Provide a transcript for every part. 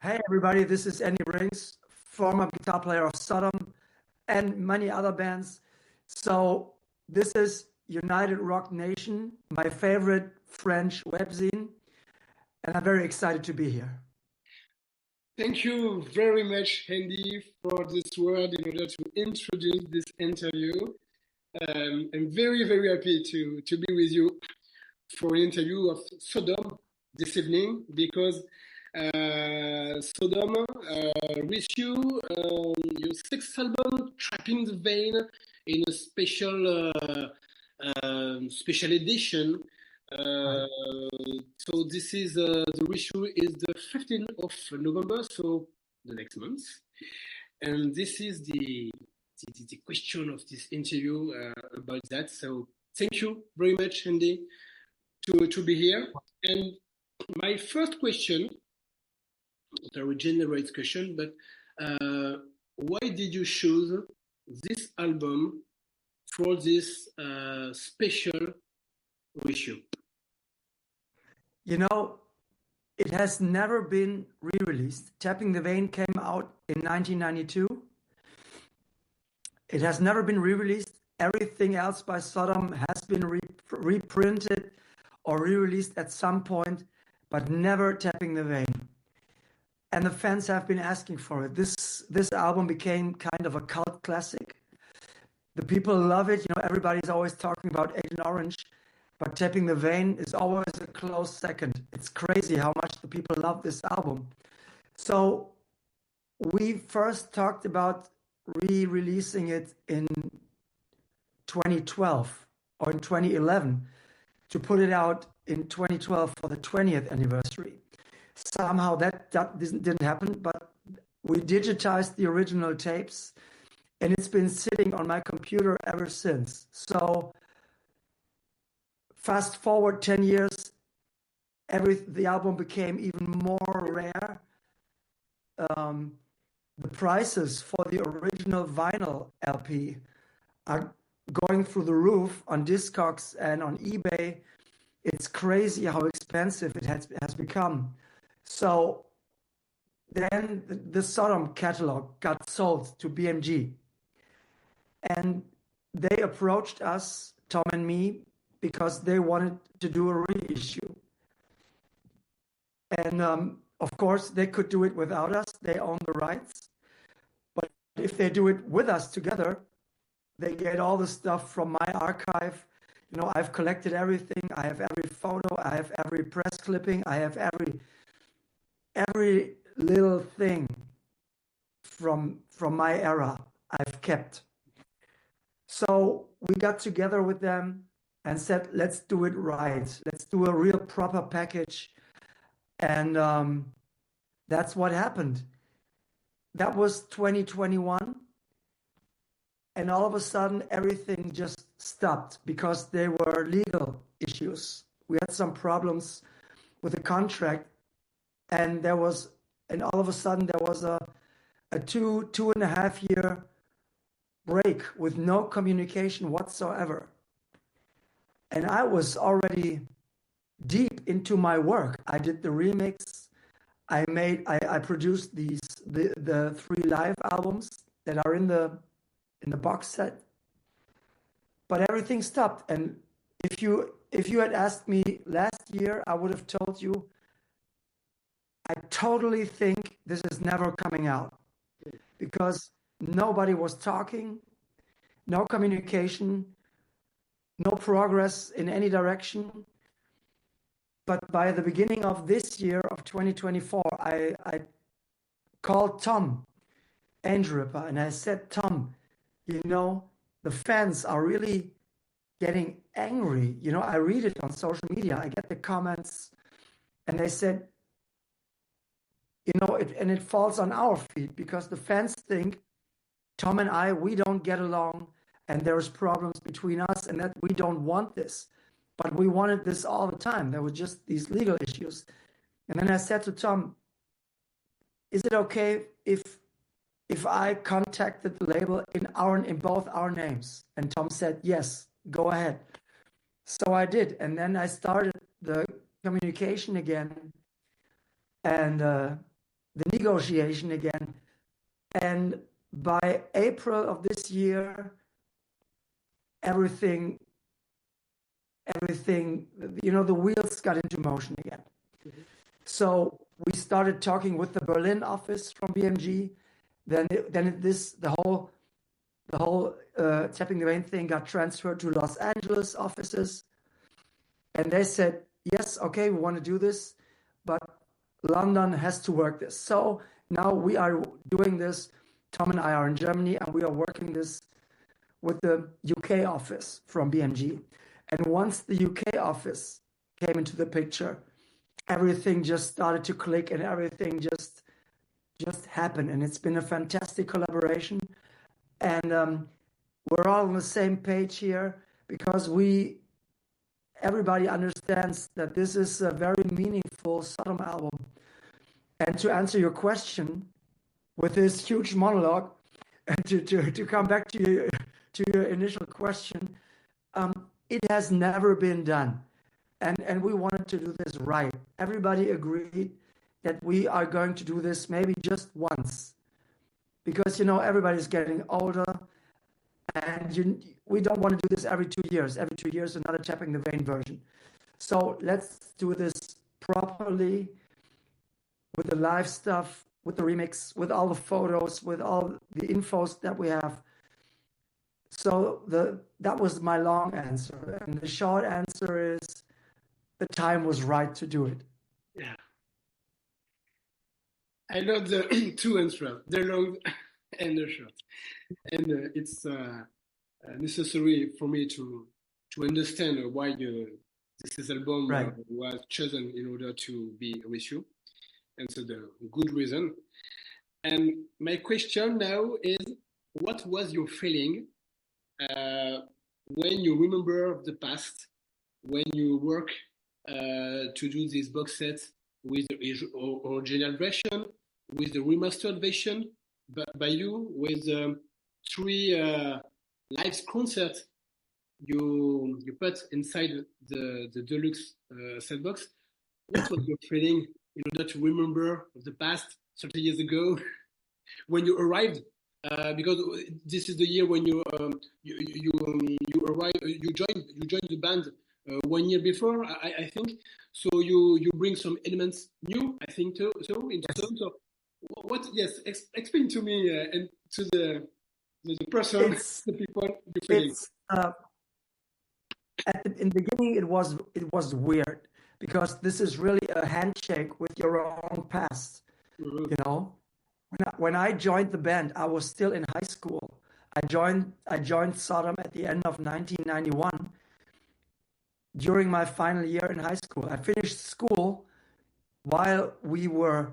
Hey everybody, this is Andy Briggs, former guitar player of Sodom and many other bands. So this is United Rock Nation, my favorite French webzine, and I'm very excited to be here. Thank you very much, Andy, for this word in order to introduce this interview. I'm very, very happy to be with you for an interview of Sodom this evening because Sodom issue your sixth album, Trapping the Vein, in a special edition. Right. So this is the issue is the 15th of November, so the next month, and this is the question of this interview about that. So thank you very much, Andy, to be here. And my first question, a regenerate question, but why did you choose this album for this special issue? You know, it has never been re-released. Tapping the Vein came out in 1992. It has never been re-released. Everything else by Sodom has been reprinted or re-released at some point, but never Tapping the Vein. And the fans have been asking for it. This album became kind of a cult classic. The people love it. You know, everybody's always talking about Agent Orange, but Tapping the Vein is always a close second. It's crazy how much the people love this album. So we first talked about re-releasing it in 2012 or in 2011 to put it out in 2012 for the 20th anniversary. Somehow that didn't happen, but we digitized the original tapes and it's been sitting on my computer ever since. So fast forward 10 years, the album became even more rare. The prices for the original vinyl LP are going through the roof on Discogs and on eBay. It's crazy how expensive it has become. So then the Sodom catalog got sold to BMG. And they approached us, Tom and me, because they wanted to do a reissue. And of course, they could do it without us. They own the rights. But if they do it with us together, they get all the stuff from my archive. You know, I've collected everything. I have every photo. I have every press clipping. I have every little thing from my era I've kept. So we got together with them and said, let's do it right. Let's do a real proper package. And that's what happened. That was 2021. And all of a sudden, everything just stopped because there were legal issues. We had some problems with the contract. And all of a sudden, there was a 2.5 year break with no communication whatsoever. And I was already deep into my work. I did the remix. I produced the 3 live albums that are in the box set. But everything stopped. And if you had asked me last year, I would have told you I totally think this is never coming out because nobody was talking, no communication, no progress in any direction. But by the beginning of this year of 2024, I called Tom Andripper and I said, Tom, you know, the fans are really getting angry. You know, I read it on social media. I get the comments and they said, you know, it falls on our feet because the fans think Tom and I, we don't get along and there's problems between us and that we don't want this. But we wanted this all the time. There were just these legal issues. And then I said to Tom, is it okay if I contacted the label in both our names? And Tom said, yes, go ahead. So I did. And then I started the communication again. And the negotiation again. And by April of this year, everything, the wheels got into motion again. Mhm. So we started talking with the Berlin office from BMG. The whole tapping the vein thing got transferred to Los Angeles offices, and they said, yes, okay, we want to do this, but London has to work this. So now we are doing this. Tom and I are in Germany, and we are working this with the UK office from BMG. And once the UK office came into the picture, everything just started to click, and everything just happened. And it's been a fantastic collaboration. And we're all on the same page here because everybody understands that this is a very meaningful Sodom album. And to answer your question with this huge monologue, and to come back to your initial question, it has never been done. And we wanted to do this right. Everybody agreed that we are going to do this maybe just once. Because, everybody's getting older, and we don't want to do this every 2 years. Every 2 years, another Tapping the Vein version. So let's do this properly with the live stuff, with the remix, with all the photos, with all the infos that we have. So that was my long answer. And the short answer is the time was right to do it. Yeah. I love the two answers, the long and the short. And it's necessary for me to understand why this album Right. was chosen in order to be with you. And so the good reason. And my question now is, what was your feeling when you remember the past, when you work to do this box set with the original version, with the remastered version by you, with 3 live concerts you put inside the deluxe set box? What was your feeling in order to remember the past 30 years ago when you arrived? Because this is the year when you arrived, you joined the band 1 year before, I think. So you bring some elements new, I think, too. So in terms of what? Yes, explain to me and to the person, the people, your feeling. In the beginning, it was weird because this is really a handshake with your own past. Mm-hmm. When I joined the band, I was still in high school. I joined Sodom at the end of 1991 during my final year in high school. I finished school while we were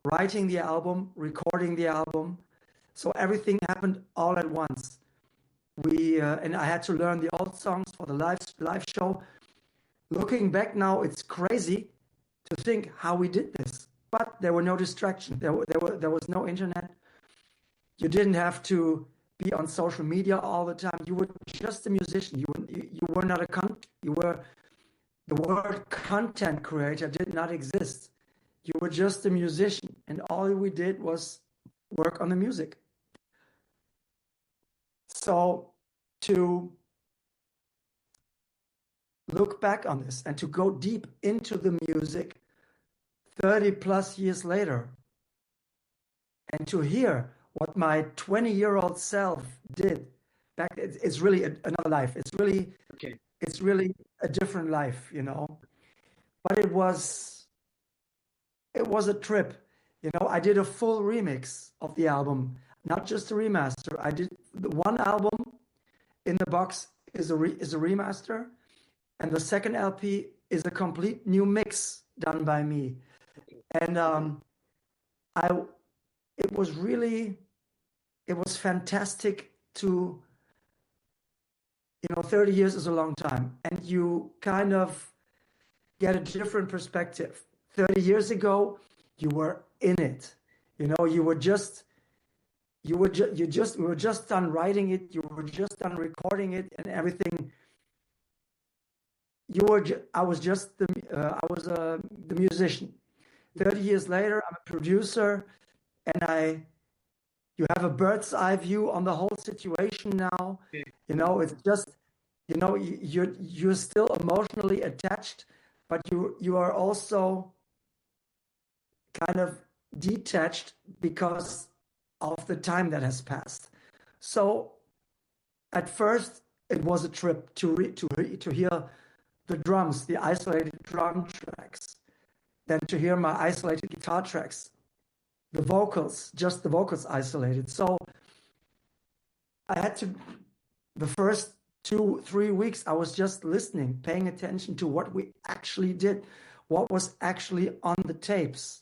writing the album, recording the album. So everything happened all at once. And I had to learn the old songs for the live show. Looking back now, it's crazy to think how we did this. But there were no distractions. There was no internet. You didn't have to be on social media all the time. You were just a musician. You were not the word content creator did not exist. You were just a musician, and all we did was work on the music. So to look back on this and to go deep into the music 30 plus years later and to hear what my 20-year-old self did back, it's really another life. It's really Okay. It's really a different life, But it was a trip. I did a full remix of the album, not just a remaster. I did the one album in the box is a remaster, and the second LP is a complete new mix done by me. And it was fantastic to, 30 years is a long time, and you kind of get a different perspective. 30 years ago, you were in it. We were just done writing it. You were just done recording it and everything. I was the musician. 30 years later, I'm a producer, and you have a bird's eye view on the whole situation now. Okay. It's just, you're still emotionally attached, but you are also kind of detached because of the time that has passed. So at first, it was a trip to hear the drums, the isolated drum tracks, then to hear my isolated guitar tracks, the vocals, just the vocals isolated. So I had to, the first 2-3 weeks, I was just listening, paying attention to what we actually did, what was actually on the tapes.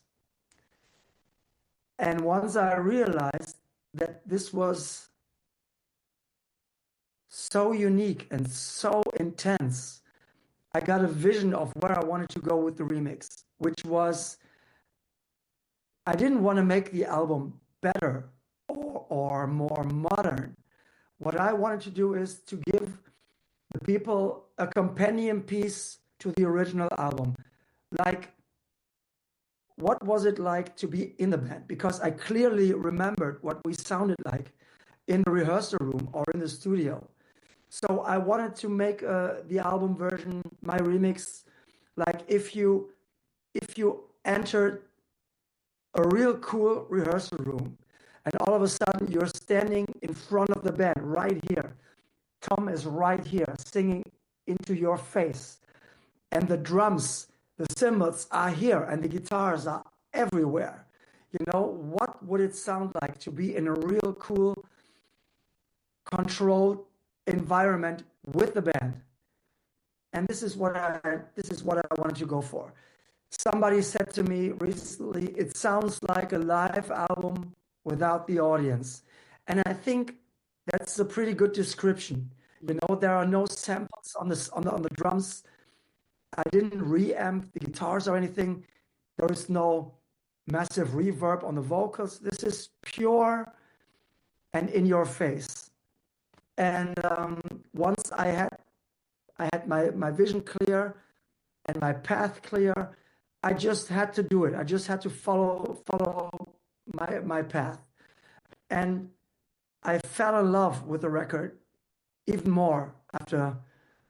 And once I realized that this was so unique and so intense, I got a vision of where I wanted to go with the remix, which was I didn't want to make the album better or more modern. What I wanted to do is to give the people a companion piece to the original album. Like, what was it like to be in the band? Because I clearly remembered what we sounded like in the rehearsal room or in the studio. So I wanted to make the album version, my remix, like if you entered a real cool rehearsal room and all of a sudden you're standing in front of the band right here. Tom is right here singing into your face, and the drums, the cymbals are here, and the guitars are everywhere. What would it sound like to be in a real cool, controlled environment with the band? And this is what I wanted to go for. Somebody said to me recently, it sounds like a live album without the audience. And I think that's a pretty good description. There are no samples on the drums. I didn't reamp the guitars or anything. There is no massive reverb on the vocals. This is pure and in your face. And once I had my vision clear and my path clear, I just had to do it. I just had to follow my path. And I fell in love with the record even more after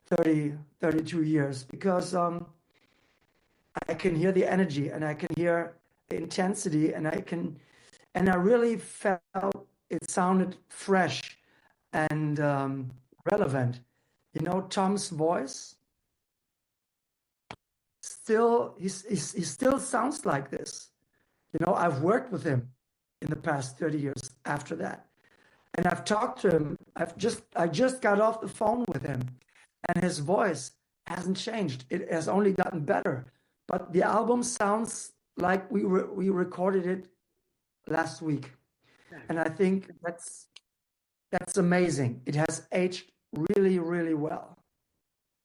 32 years, because I can hear the energy and I can hear the intensity, and I really felt it sounded fresh and relevant. Tom's voice he still sounds like this. I've worked with him in the past 30 years after that. And I've talked to him. I just got off the phone with him, and his voice hasn't changed. It has only gotten better. But the album sounds like we recorded it last week. And I think that's amazing. It has aged really, really well.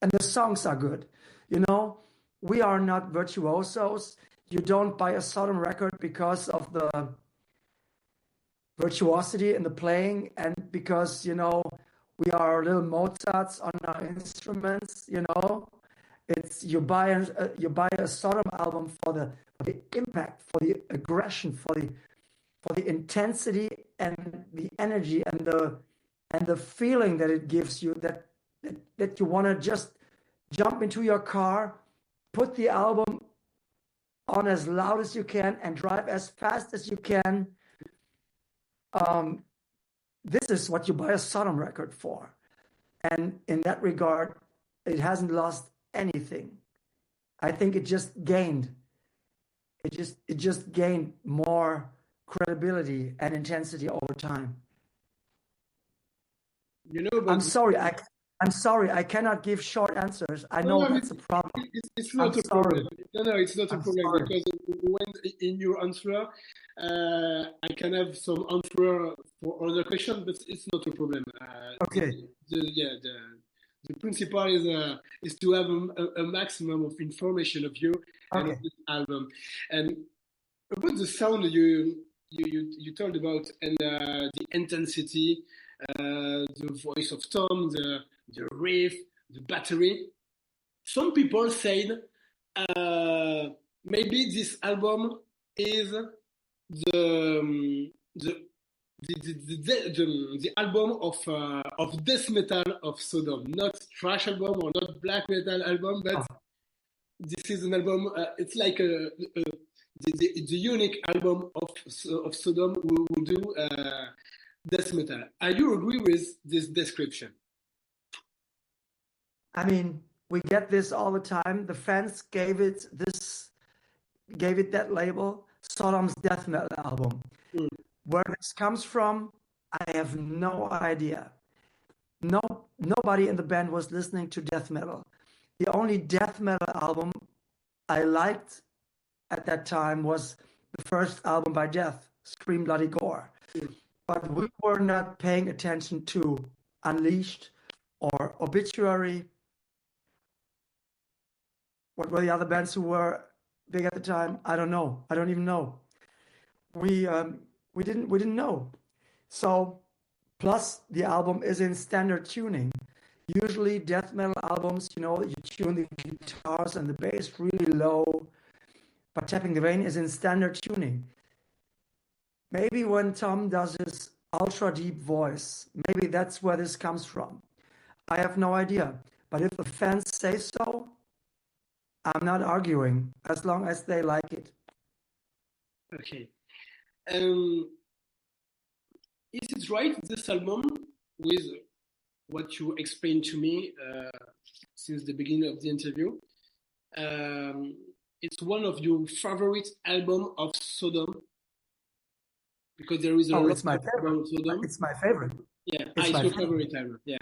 And the songs are good. We are not virtuosos. You don't buy a Sodom record because of the virtuosity in the playing, and because we are little Mozarts on our instruments. It's you buy a Sodom album for the impact, for the aggression, for the intensity and the energy and the feeling that it gives you, that you want to just jump into your car, put the album on as loud as you can, and drive as fast as you can. This is what you buy a Sodom record for. And in that regard, it hasn't lost anything. I think it just gained more credibility and intensity over time. I'm sorry, I cannot give short answers. I know that's a problem. It's not a problem. No, it's not a problem, sorry. because when in your answer, I can have some answer for other questions, but it's not a problem. Okay. The principle is to have a maximum of information of you and of this album. And about the sound you told about, and the intensity, the voice of Tom, the riff, the battery. Some people said maybe this album is the the album of death metal of Sodom, not thrash album or not black metal album, but Oh, this is an album. It's like the unique album of Sodom who will do death metal. Are you agree with this description? I mean, we get this all the time. The fans gave it that label, Sodom's death metal album. Mm. Where this comes from, I have no idea. No, nobody in the band was listening to death metal. The only death metal album I liked at that time was the first album by Death, Scream Bloody Gore. Mm. But we were not paying attention to Unleashed or Obituary. What were the other bands who were big at the time? I don't know. I don't even know. We didn't know. So plus the album is in standard tuning. Usually death metal albums, you tune the guitars and the bass really low, but Tapping the Vein is in standard tuning. Maybe when Tom does his ultra deep voice, maybe that's where this comes from. I have no idea. But if the fans say so, I'm not arguing as long as they like it. Okay. Um, is it right this album with what you explained to me since the beginning of the interview? It's one of your favorite album of Sodom because there is a Oh, lot it's my favorite. about Sodom. It's my favorite. Yeah, It's it's my your favorite. favorite album. Yeah.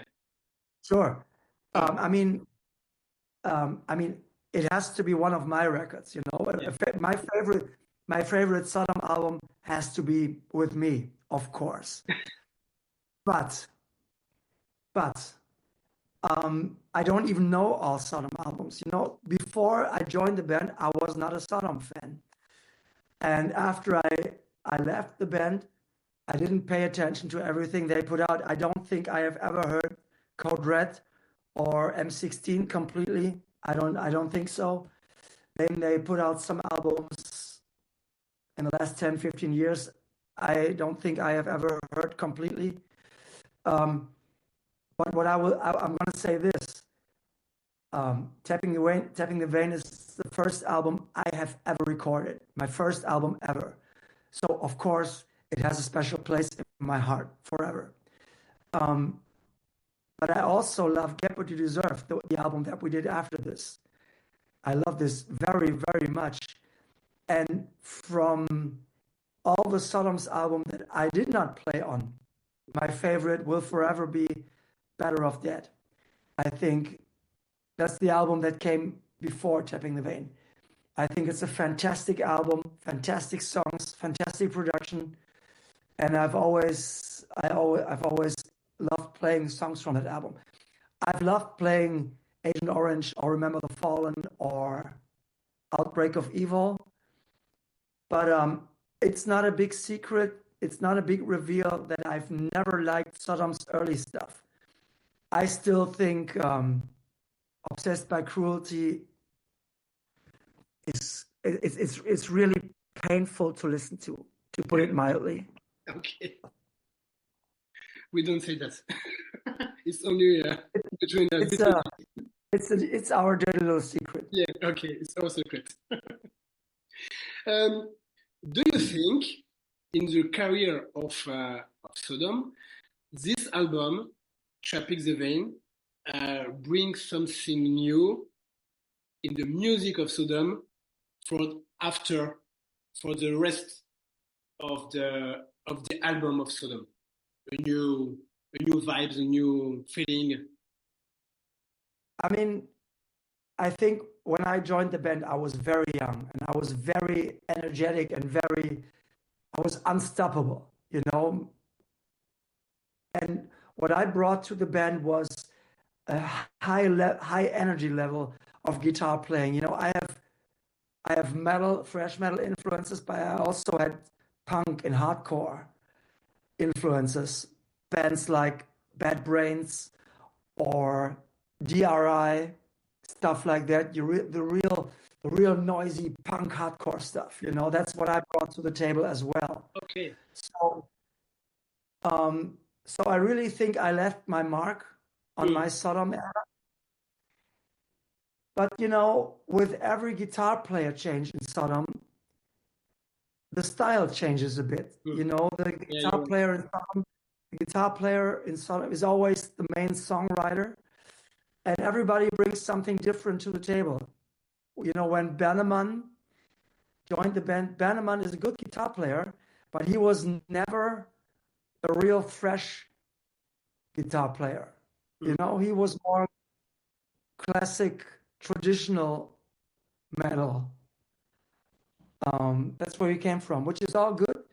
Sure. Uh, I mean, it has to be one of my records. yeah. My favorite Sodom album has to be With Me, of course. But but I don't even know all Sodom albums. Before I joined the band, I was not a Sodom fan, and after I left the band, I didn't pay attention to everything they put out. I don't think I have ever heard Code Red or M16 completely. I don't think so. Then they put out some albums in the last 10, 15 years. I don't think I have ever heard completely. Um, but I'm going to say this. Tapping the Vein is the first album I have ever recorded. My first album ever. So of course it has a special place in my heart forever. Um, but I also love Get What You Deserve, the album that we did after this. I love this very, very much. And from all the Sodom's album that I did not play on, my favorite will forever be Better Off Dead. I think that's the album that came before Tapping the Vein. I think it's a fantastic album, fantastic songs, fantastic production, and I've always loved playing songs from that album. I've loved playing Agent Orange or Remember the Fallen or Outbreak of Evil, but it's not a big secret. It's not a big reveal that I've never liked Sodom's early stuff. I still think Obsessed by Cruelty it's really painful to listen to put it mildly. Okay. We don't say that. It's only between us. It's our dirty little secret. Yeah, okay, it's our secret. Do you think in the career of Sodom, this album, Traffic the Vein, brings something new in the music of Sodom for the rest of the album of Sodom? A new vibes, a new feeling. I mean, I think when I joined the band, I was very young and I was very energetic and I was unstoppable, And what I brought to the band was a high energy level of guitar playing. I have thrash metal influences, but I also had punk and hardcore influences. Bands like Bad Brains or DRI, stuff like that. The real noisy punk hardcore stuff. That's what I brought to the table as well. Okay. So, so I really think I left my mark on my Sodom era. But with every guitar player change in Sodom, the style changes a bit. The guitar player in Sodom, the guitar player in Sodom is always the main songwriter, and everybody brings something different to the table. When Bannerman joined the band, Bannerman is a good guitar player, but he was never a real fresh guitar player. He was more classic, traditional metal. That's where he came from, which is all good.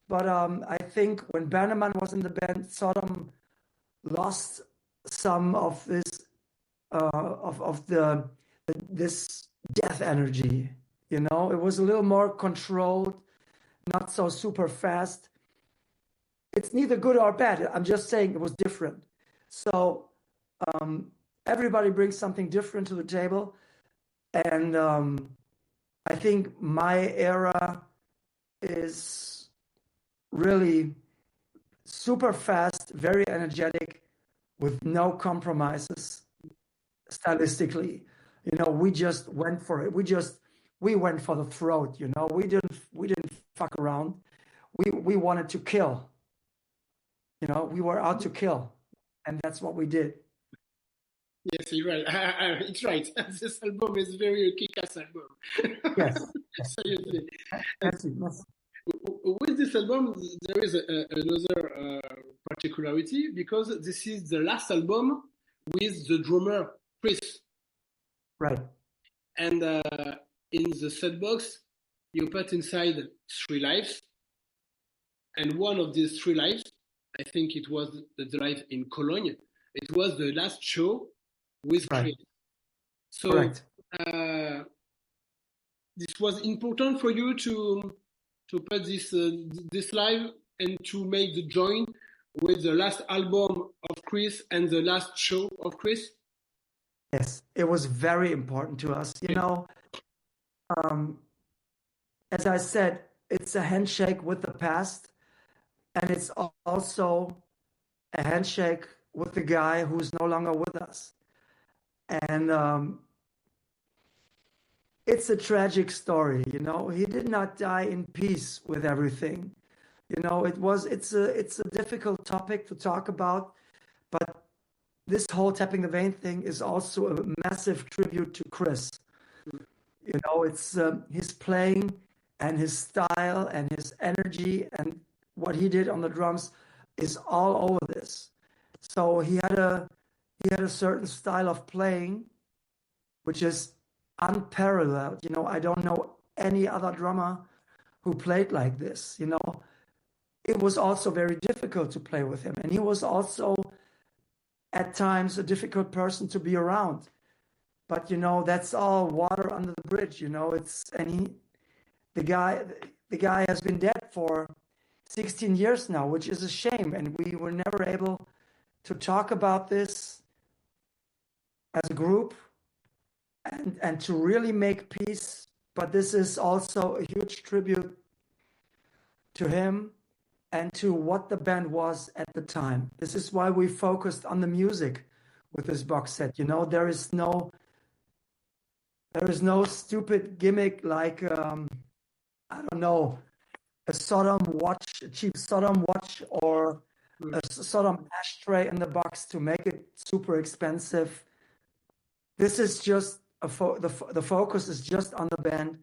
But I think when Bannerman was in the band, Sodom lost some of this this death energy. It was a little more controlled, not so super fast. It's neither good or bad. I'm just saying it was different. So everybody brings something different to the table, and I think my era is really super fast, very energetic, with no compromises stylistically. We just went for it. We went for the throat. We didn't fuck around. We wanted to kill. We were out to kill, and that's what we did. Yes, you're right. It's right. This album is very kick-ass album. Yes. Seriously. Yes. With this album, there is another particularity, because this is the last album with the drummer Chris. Right. And in the set box, you put inside 3 lives, and one of these 3 lives, I think it was the live in Cologne. It was the last show with Chris. Right. So correct. This was important for you to put this live and to make the join with the last album of Chris and the last show of Chris? Yes, it was very important to us. As I said, it's a handshake with the past, and it's also a handshake with the guy who's no longer with us. And it's a tragic story. He did not die in peace with everything. It's a difficult topic to talk about, but this whole tapping the vein thing is also a massive tribute to Chris. It's his playing and his style and his energy and what he did on the drums is all over this. So he had a certain style of playing, which is unparalleled. I don't know any other drummer who played like this. It was also very difficult to play with him, and he was also at times a difficult person to be around. But that's all water under the bridge. The guy has been dead for 16 years now, which is a shame, and we were never able to talk about this as a group and to really make peace. But this is also a huge tribute to him and to what the band was at the time. This is why we focused on the music with this box set. There is no stupid gimmick like I don't know, a cheap Sodom watch, or a Sodom ashtray in the box to make it super expensive. This is just the focus is just on the band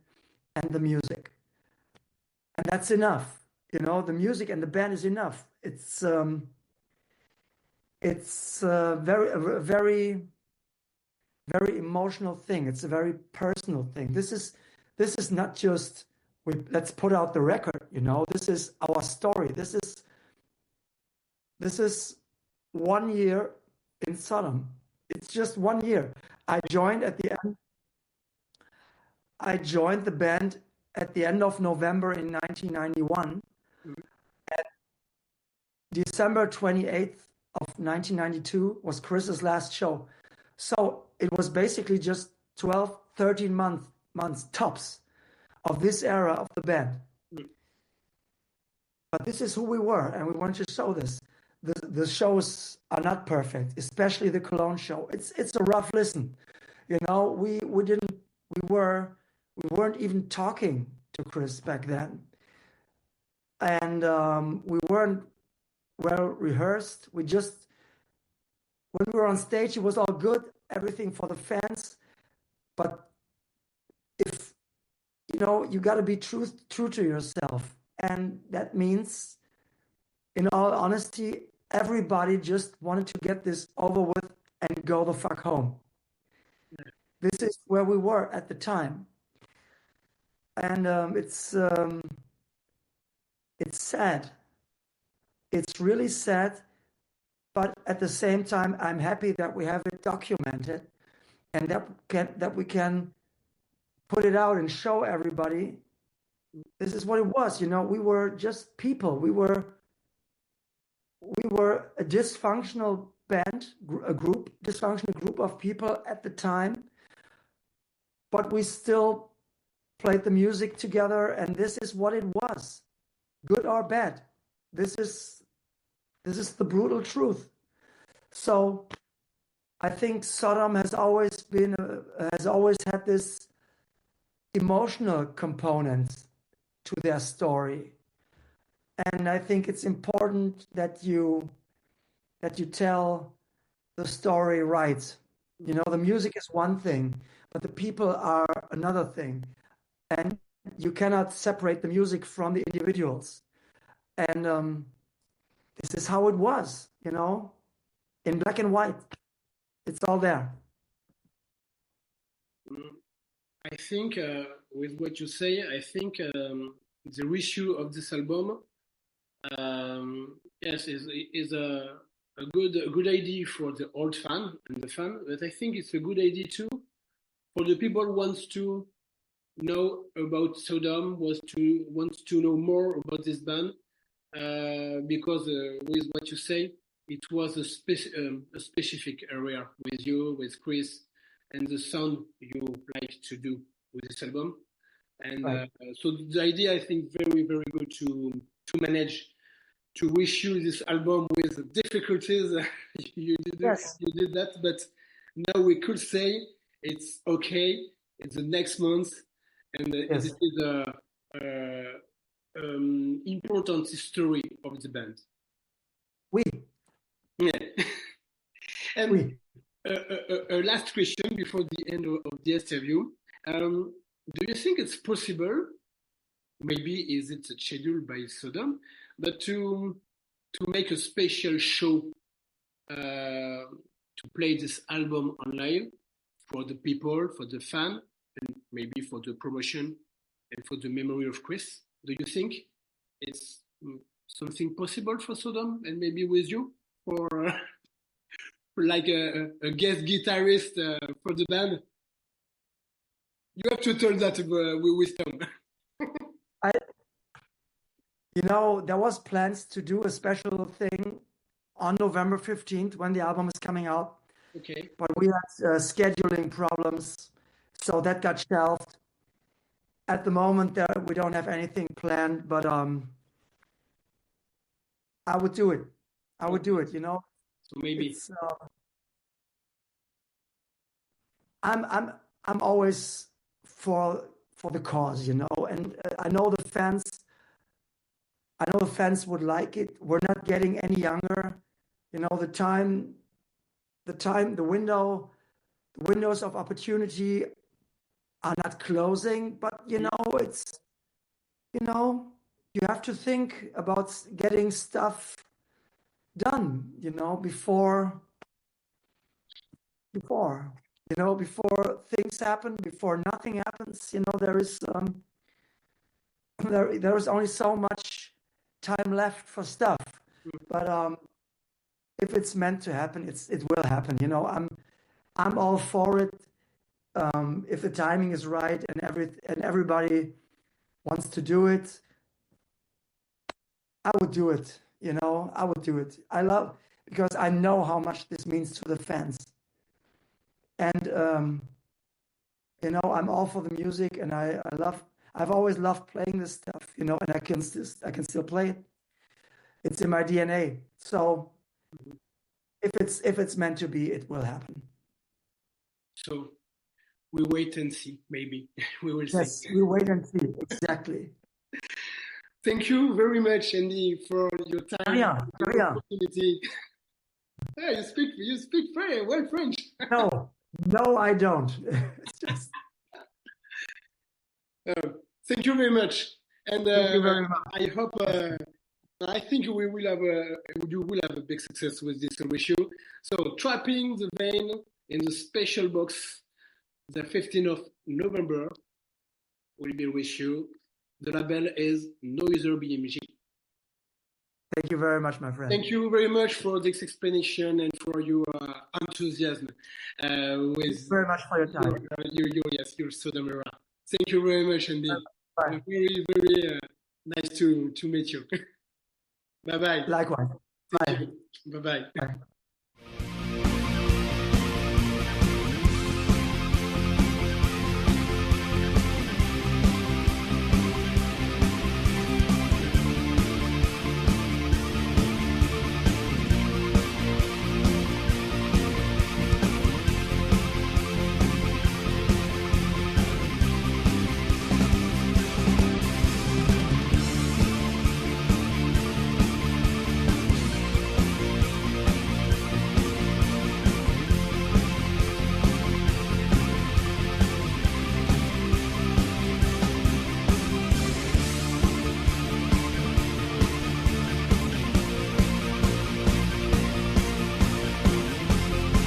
and the music, and that's enough. The music and the band is enough. It's a very, very emotional thing. It's a very personal thing. This is not just let's put out the record. This is our story. This is 1 year in Sodom. It's just 1 year. I joined the band at the end of November in 1991. And December 28th of 1992 was Chris's last show. So it was basically just 12, 13 months months tops of this era of the band. Mm. But this is who we were, and we want to show this. The shows are not perfect, especially the Cologne show. It's a rough listen. You know, we weren't even talking to Chris back then, and we weren't well rehearsed. We just when we were on stage, it was all good, everything for the fans. But if you know, you got to be true to yourself, and that means, in all honesty, everybody just wanted to get this over with and go the fuck home. This is where we were at the time, and it's sad. It's really sad, but at the same time, I'm happy that we have it documented and that we can put it out and show everybody this is what it was. You know, we were just people. We were a dysfunctional band, dysfunctional group of people at the time, but we still played the music together, and this is what it was, good or bad. This is the brutal truth. So I think Sodom has always had this emotional component to their story, and I think it's important that you tell the story right. You know, the music is one thing, but the people are another thing, and you cannot separate the music from the individuals. And this is how it was, you know, in black and white. It's all there. I think with what you say, I think the reissue of this album, yes, is a good idea for the old fan and the fan, but I think it's a good idea too for the people who wants to know about Sodom, wants to know more about this band, because with what you say, it was a specific area with you, with Chris, and the sound you like to do with this album. And Right. so the idea, I think, very, very good to manage to reissue this album with difficulties. you Yes. did that, but now we could say it's okay. It's the next month, and this Yes. is a important story of the band. We. Yeah. And We. a last question before the end of the interview. Do you think it's possible, maybe is it scheduled by Sodom, but to make a special show to play this album online for the people, for the fan, and maybe for the promotion and for the memory of Chris? Do you think it's something possible for Sodom and maybe with you for like a guest guitarist for the band? You have to tell that with Tom. I. You know, there was plans to do a special thing on November 15th when the album is coming out, Okay. but we had scheduling problems, so that got shelved. At the moment, we don't have anything planned, but I would do it. I would do it. You know, So maybe. it's I'm always for the cause, you know, and I know the fans. I know the fans would like it. We're not getting any younger. You know, the windows of opportunity are not closing, but you know, you have to think about getting stuff done, you know, before things happen, before nothing happens. You know, there is only so much time left for stuff, but if it's meant to happen, it will happen. You know, I'm all for it. If the timing is right and everybody wants to do it, I would do it. You know, I would do it. Because I know how much this means to the fans, and You know, I'm all for the music, and I've always loved playing this stuff, you know, and I can still play it. It's in my DNA. So if it's meant to be, it will happen. So we wait and see, maybe. We will see. Yes, we wait and see. Exactly. Thank you very much, Andy, for your time, Yeah, your yeah. opportunity. Yeah, you speak very well French. No, I don't. It's just, Thank you very much, and thank you very much. I hope. I think we will have you will have a big success with this ratio. So, trapping the vein in the special box, the 15th of November will be ratio. The label is No User BMG. Thank you very much, my friend. Thank you very much for this explanation and for your enthusiasm. Thank you very much for your time. Your Sodom era. Thank you very much, Andy. Bye. Very, very nice to meet you. Bye bye. Likewise. Bye. Bye bye. Bye.